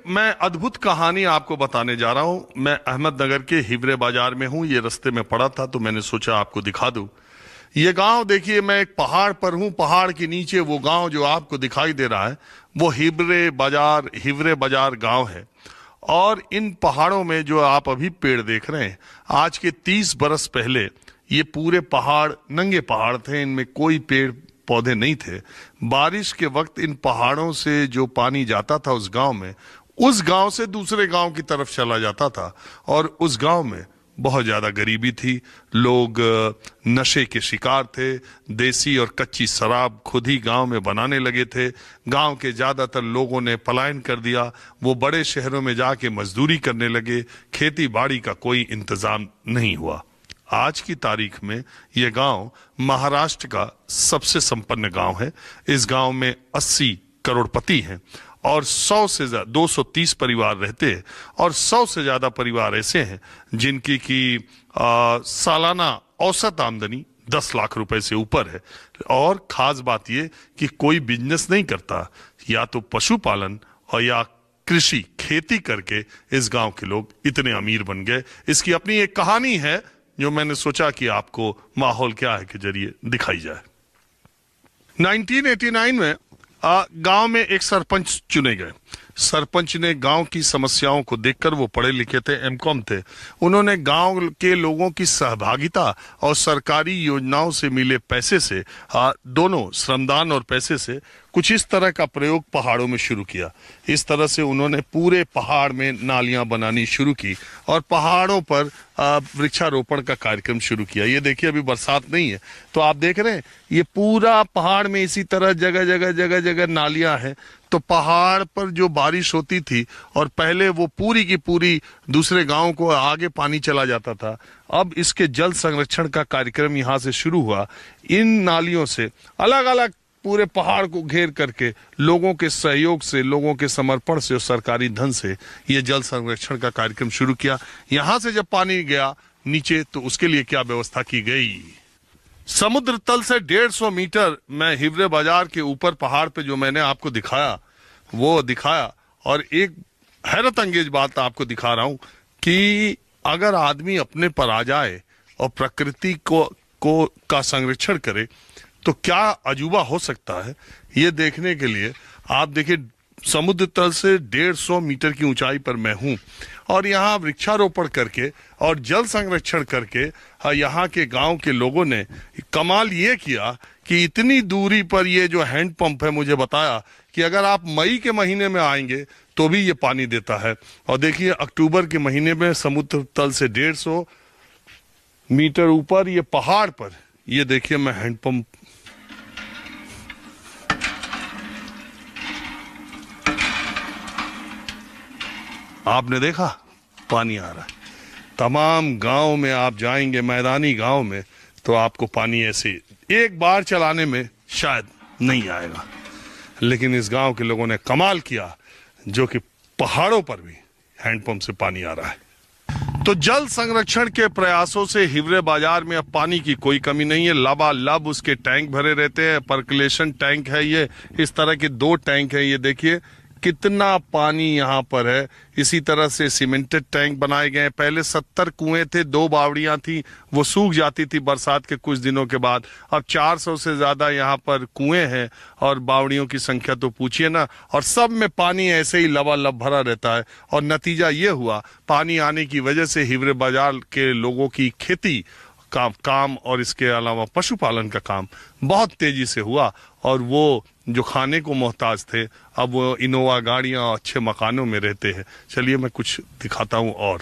मैं अद्भुत कहानी आपको बताने जा रहा हूं। मैं अहमदनगर के हिवरे बाजार में हूं। ये रास्ते में पड़ा था तो मैंने सोचा आपको दिखा दूं। ये गांव देखिए, मैं एक पहाड़ पर हूं। पहाड़ के नीचे वो गांव जो आपको दिखाई दे रहा है वो हिवरे बाजार गांव है। और इन पहाड़ों में जो आप अभी पेड़ देख रहे हैं, आज के 30 बरस पहले ये पूरे पहाड़ नंगे पहाड़ थे। इनमें कोई पेड़ पौधे नहीं थे। बारिश के वक्त इन पहाड़ों से जो पानी जाता था उस गांव में, उस गांव से दूसरे गांव की तरफ चला जाता था। और उस गांव में बहुत ज्यादा गरीबी थी। लोग नशे के शिकार थे। देसी और कच्ची शराब खुद ही गांव में बनाने लगे थे। गांव के ज्यादातर लोगों ने पलायन कर दिया। वो बड़े शहरों में जाके मजदूरी करने लगे। खेती बाड़ी का कोई इंतजाम नहीं हुआ। आज की तारीख में यह गांव महाराष्ट्र का सबसे संपन्न गांव है। इस गांव में 80 करोड़पति हैं और 100 से ज्यादा 230 परिवार रहते हैं। और 100 से ज्यादा परिवार ऐसे हैं जिनकी सालाना औसत आमदनी 10 लाख रुपए से ऊपर है। और खास बात यह कि कोई बिजनेस नहीं करता, या तो पशुपालन और या कृषि खेती करके इस गांव के लोग इतने अमीर बन गए। इसकी अपनी एक कहानी है जो मैंने सोचा कि आपको माहौल क्या है के जरिए दिखाई जाए। 1989 में गांव में एक सरपंच चुने गए। सरपंच ने गांव की समस्याओं को देखकर, वो पढ़े लिखे थे, एमकॉम थे, उन्होंने गांव के लोगों की सहभागिता और सरकारी योजनाओं से मिले पैसे से, दोनों श्रमदान और पैसे से, कुछ इस तरह का प्रयोग पहाड़ों में शुरू किया। इस तरह से उन्होंने पूरे पहाड़ में नालियां बनानी शुरू की और पहाड़ों पर वृक्षारोपण का कार्यक्रम शुरू किया। ये देखिए, अभी बरसात नहीं है तो आप देख रहे हैं ये पूरा पहाड़ में इसी तरह जगह जगह नालियां हैं। तो पहाड़ पर जो बारिश होती थी और पहले वो पूरी की पूरी दूसरे गांव को आगे पानी चला जाता था, अब इसके जल संरक्षण का कार्यक्रम यहाँ से शुरू हुआ। इन नालियों से अलग अलग पूरे पहाड़ को घेर करके लोगों के सहयोग से, लोगों के समर्पण से और सरकारी धन से ये जल संरक्षण का कार्यक्रम शुरू किया। यहां से जब पानी गया नीचे तो उसके लिए क्या व्यवस्था की गई। समुद्र तल से 150 मीटर मैं हिवरे बाजार के ऊपर पहाड़ पे जो मैंने आपको दिखाया वो दिखाया। और एक हैरत अंगेज बात आपको दिखा रहा हूं कि अगर आदमी अपने पर आ जाए और प्रकृति का संरक्षण करे तो क्या अजूबा हो सकता है। ये देखने के लिए आप देखिए, समुद्र तल से 150 मीटर की ऊंचाई पर मैं हूं और यहाँ वृक्षारोपण करके और जल संरक्षण करके यहाँ के गांव के लोगों ने कमाल ये किया कि इतनी दूरी पर ये जो हैंडपंप है, मुझे बताया कि अगर आप मई के महीने में आएंगे तो भी ये पानी देता है। और देखिए, अक्टूबर के महीने में समुद्र तल से 150 मीटर ऊपर ये पहाड़ पर, ये देखिए मैं हैंडपंप, आपने देखा पानी आ रहा है। तमाम गांव में आप जाएंगे, मैदानी गांव में, तो आपको पानी ऐसे एक बार चलाने में शायद नहीं आएगा। लेकिन इस गांव के लोगों ने कमाल किया जो कि पहाड़ों पर भी हैंडपंप से पानी आ रहा है। तो जल संरक्षण के प्रयासों से हिवरे बाजार में अब पानी की कोई कमी नहीं है। लबालब उसके टैंक भरे रहते हैं। पर्कुलेशन टैंक है ये, इस तरह के 2 टैंक है। ये देखिए कितना पानी यहाँ पर है। इसी तरह से सीमेंटेड टैंक बनाए गए हैं। पहले 70 कुएं थे, 2 बावड़ियां थी, वो सूख जाती थी बरसात के कुछ दिनों के बाद। अब 400 से ज्यादा यहाँ पर कुएं हैं और बावड़ियों की संख्या तो पूछिए ना। और सब में पानी ऐसे ही लबालब भरा रहता है। और नतीजा ये हुआ, पानी आने की वजह से हिवरे बाजार के लोगों की खेती का काम और इसके अलावा पशुपालन का काम बहुत तेजी से हुआ। और वो जो खाने को मोहताज थे, अब वो इनोवा गाड़ियां अच्छे मकानों में रहते हैं। चलिए मैं कुछ दिखाता हूं और